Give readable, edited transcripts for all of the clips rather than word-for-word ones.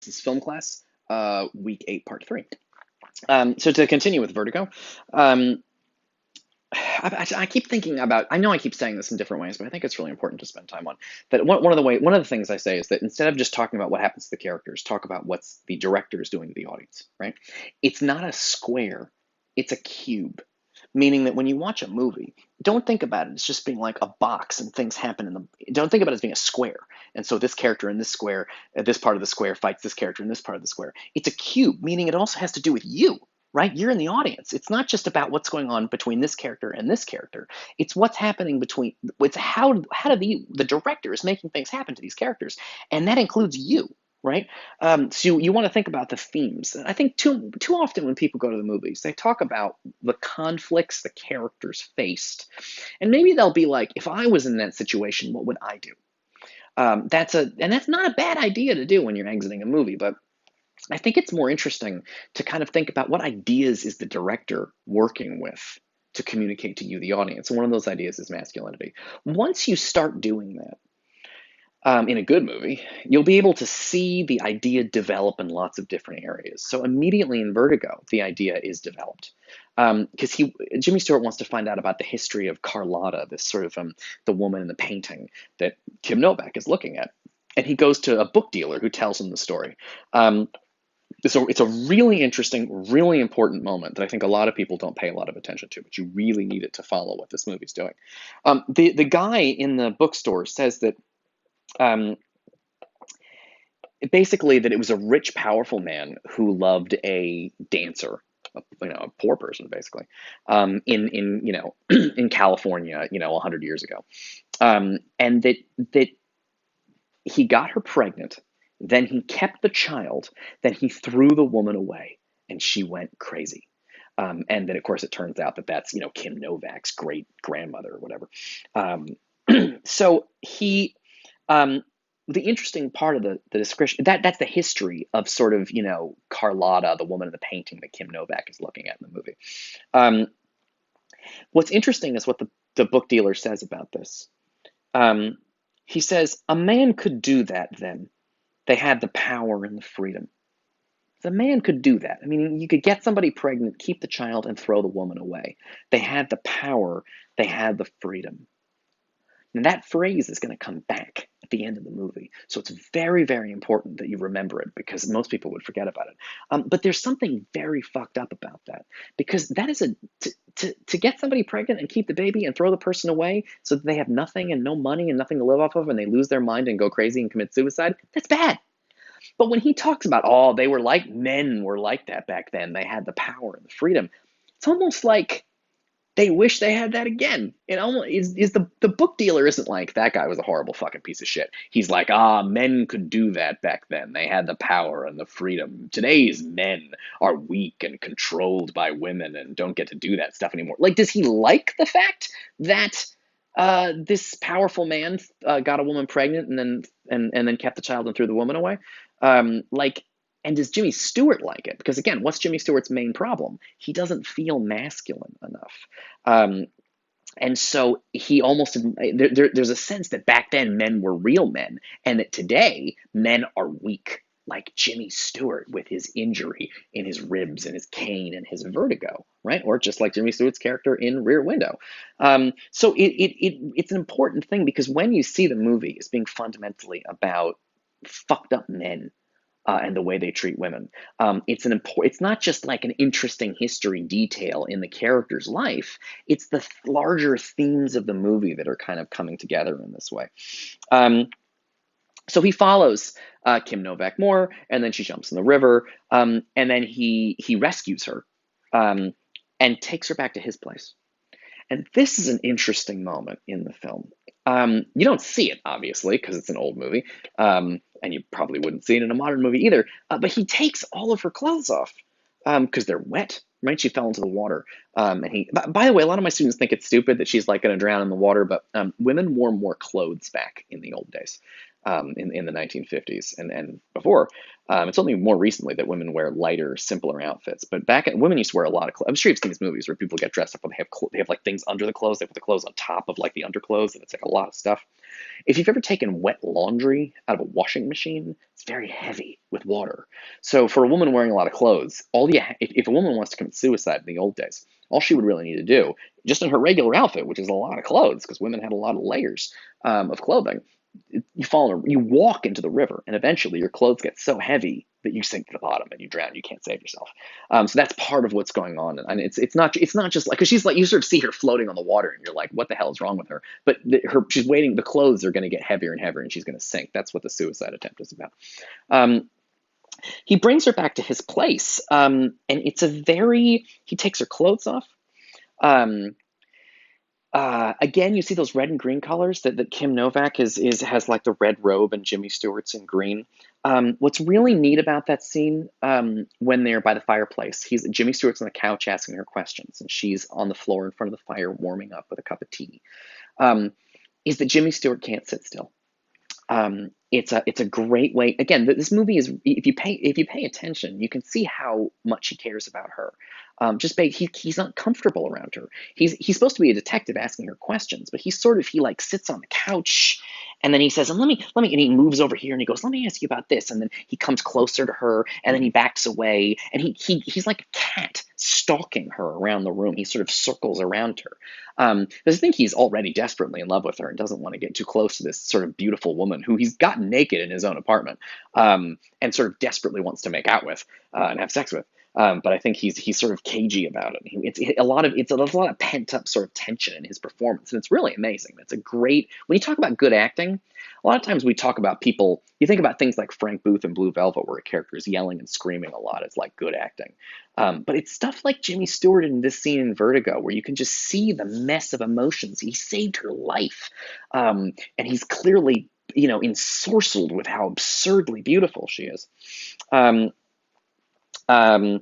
This is Film Class, Week 8, Part 3. So to continue with Vertigo, um, I keep thinking about, I know I keep saying this in different ways, but I think it's really important to spend time on. That one of the things I say is that instead of just talking about what happens to the characters, talk about what's the director is doing to the audience, right? It's not a square, it's a cube. Meaning that when you watch a movie, don't think about it as just being like a box and things happen in the. Don't think about it as being a square. And so this character in this square, this part of the square fights this character in this part of the square. It's a cube, meaning it also has to do with you, right? You're in the audience. It's not just about what's going on between this character and this character. It's what's happening between. It's how the director is making things happen to these characters, and that includes you, right? So you want to think about the themes. I think too often when people go to the movies, they talk about the conflicts the characters faced, and maybe they'll be like, "If I was in that situation, what would I do?" That's not a bad idea to do when you're exiting a movie, but I think it's more interesting to kind of think about what ideas is the director working with to communicate to you, the audience. And one of those ideas is masculinity. Once you start doing that, in a good movie, you'll be able to see the idea develop in lots of different areas. So immediately in Vertigo, the idea is developed because Jimmy Stewart wants to find out about the history of Carlotta, this sort of the woman in the painting that Kim Novak is looking at, and he goes to a book dealer who tells him the story. So it's a really interesting, really important moment that I think a lot of people don't pay a lot of attention to, but you really need it to follow what this movie's doing. The guy in the bookstore says that. Um, Basically that it was a rich, powerful man who loved a dancer, a poor person, basically, in in California, 100 years ago, and that he got her pregnant, then he kept the child, then he threw the woman away, and she went crazy. And then, of course, it turns out that that's Kim Novak's great grandmother or whatever. Um, so he um, the interesting part of the description that's the history of sort of Carlotta, the woman in the painting that Kim Novak is looking at in the movie. Um, what's interesting is what the book dealer says about this. Um, he says a man could do that then. They had the power and the freedom. The man could do that. I mean, you could get somebody pregnant, keep the child, and throw the woman away. They had the power. They had the freedom. And that phrase is going to come back at the end of the movie. So it's very, very important that you remember it because most people would forget about it. But there's something very fucked up about that because that is to get somebody pregnant and keep the baby and throw the person away so that they have nothing and no money and nothing to live off of and they lose their mind and go crazy and commit suicide. That's bad. But when he talks about, oh, they were like men were like that back then, they had the power and the freedom, it's almost like they wish they had that again. It almost is the book dealer isn't like that guy was a horrible fucking piece of shit. He's like, men could do that back then. They had the power and the freedom. Today's men are weak and controlled by women and don't get to do that stuff anymore. Like, does he like the fact that this powerful man got a woman pregnant and then kept the child and threw the woman away? Like, and does Jimmy Stewart like it? Because again, what's Jimmy Stewart's main problem? He doesn't feel masculine enough. And so he almost, there's a sense that back then men were real men and that today men are weak, like Jimmy Stewart with his injury in his ribs and his cane and his vertigo, right? Or just like Jimmy Stewart's character in Rear Window. So it's an important thing because when you see the movie as being fundamentally about fucked up men and the way they treat women. It's not just like an interesting history detail in the character's life. It's the larger themes of the movie that are kind of coming together in this way. So he follows Kim Novak more, and then she jumps in the river, and then he rescues her and takes her back to his place. And this is an interesting moment in the film. You don't see it, obviously, because it's an old movie, and you probably wouldn't see it in a modern movie either. But he takes all of her clothes off because they're wet, right? She fell into the water. By the way, a lot of my students think it's stupid that she's like going to drown in the water, but women wore more clothes back in the old days. in the 1950s and before. It's only more recently that women wear lighter, simpler outfits. But women used to wear a lot of clothes. I'm sure you've seen these movies where people get dressed up and they have like things under the clothes. They put the clothes on top of like the underclothes, and it's like a lot of stuff. If you've ever taken wet laundry out of a washing machine, it's very heavy with water. So for a woman wearing a lot of clothes, if a woman wants to commit suicide in the old days, all she would really need to do, just in her regular outfit, which is a lot of clothes, because women had a lot of layers of clothing, you walk into the river, and eventually your clothes get so heavy that you sink to the bottom and you drown. You can't save yourself. So that's part of what's going on, and it's not just like, because she's like, you sort of see her floating on the water, and you're like, what the hell is wrong with her? But she's waiting. The clothes are going to get heavier and heavier, and she's going to sink. That's what the suicide attempt is about. Um, he brings her back to his place, and he takes her clothes off. Um, Again, you see those red and green colors that Kim Novak has like the red robe and Jimmy Stewart's in green. What's really neat about that scene, when they're by the fireplace, Jimmy Stewart's on the couch asking her questions, and she's on the floor in front of the fire warming up with a cup of tea. Um, is that Jimmy Stewart can't sit still. It's a great way. Again, this movie is, if you pay attention, you can see how much he cares about her. He's not comfortable around her. He's supposed to be a detective asking her questions, but he like sits on the couch, and then he says, and and he moves over here and he goes, let me ask you about this, and then he comes closer to her, and then he backs away, and he's like a cat stalking her around the room. He sort of circles around her. Because I think he's already desperately in love with her and doesn't want to get too close to this sort of beautiful woman who he's gotten naked in his own apartment, and sort of desperately wants to make out with, and have sex with. But I think he's sort of cagey about it. There's a lot of pent up sort of tension in his performance, and it's really amazing. It's a great, when you talk about good acting, a lot of times we talk about people. You think about things like Frank Booth in Blue Velvet, where a character is yelling and screaming a lot. It's like good acting. But it's stuff like Jimmy Stewart in this scene in Vertigo, where you can just see the mess of emotions. He saved her life, and he's clearly, ensorcelled with how absurdly beautiful she is. Um, um,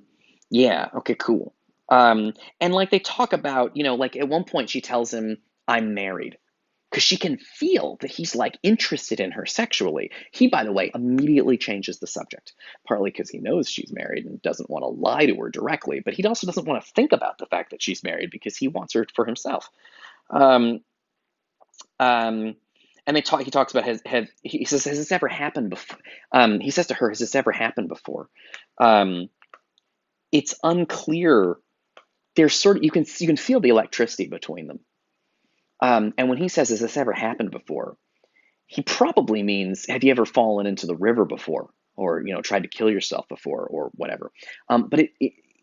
yeah. Okay. Cool. And like they talk about, like at one point she tells him, "I'm married," because she can feel that he's like interested in her sexually. He, by the way, immediately changes the subject, partly because he knows she's married and doesn't want to lie to her directly, but he also doesn't want to think about the fact that she's married because he wants her for himself. Um, um, and he talks about he says, has this ever happened before? He says to her, has this ever happened before? Um, it's unclear. There's sort of, you can feel the electricity between them. And when he says, has this ever happened before? He probably means, have you ever fallen into the river before, or tried to kill yourself before, or whatever. But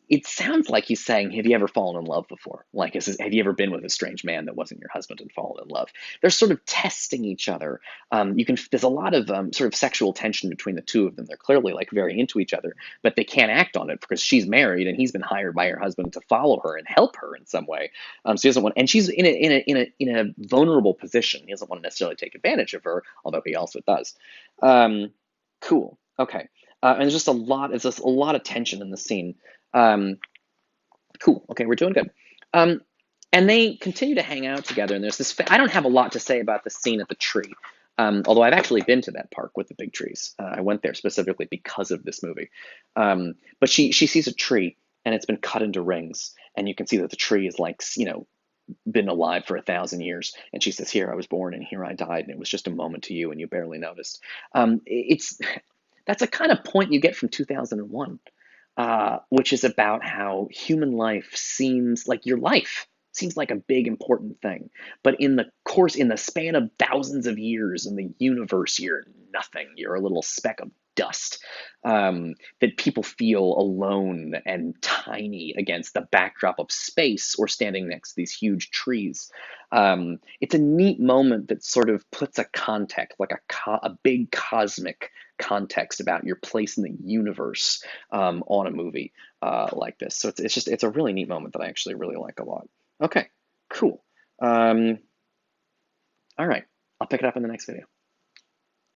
it sounds like he's saying, have you ever fallen in love before? Like, have you ever been with a strange man that wasn't your husband and fallen in love? They're sort of testing each other. There's a lot of sort of sexual tension between the two of them. They're clearly like very into each other, but they can't act on it because she's married and he's been hired by her husband to follow her and help her in some way. So he doesn't want, and she's in a vulnerable position. He doesn't want to necessarily take advantage of her, although he also does. Cool. Okay. And there's just a lot. It's just a lot of tension in the scene. Um, cool. Okay, we're doing good. Um, and they continue to hang out together. And there's this. I don't have a lot to say about the scene at the tree. Although I've actually been to that park with the big trees. I went there specifically because of this movie. But she sees a tree and it's been cut into rings, and you can see that the tree is like, been alive for 1,000 years. And she says, "Here I was born, and here I died, and it was just a moment to you, and you barely noticed." It's That's a kind of point you get from 2001, which is about how human life seems like your life seems like a big important thing, but in the span of thousands of years in the universe, you're nothing. You're a little speck of dust, that people feel alone and tiny against the backdrop of space or standing next to these huge trees. It's a neat moment that sort of puts a context, like a big cosmic context about your place in the universe, on a movie like this. So it's a really neat moment that I actually really like a lot. Okay, cool. All right, I'll pick it up in the next video.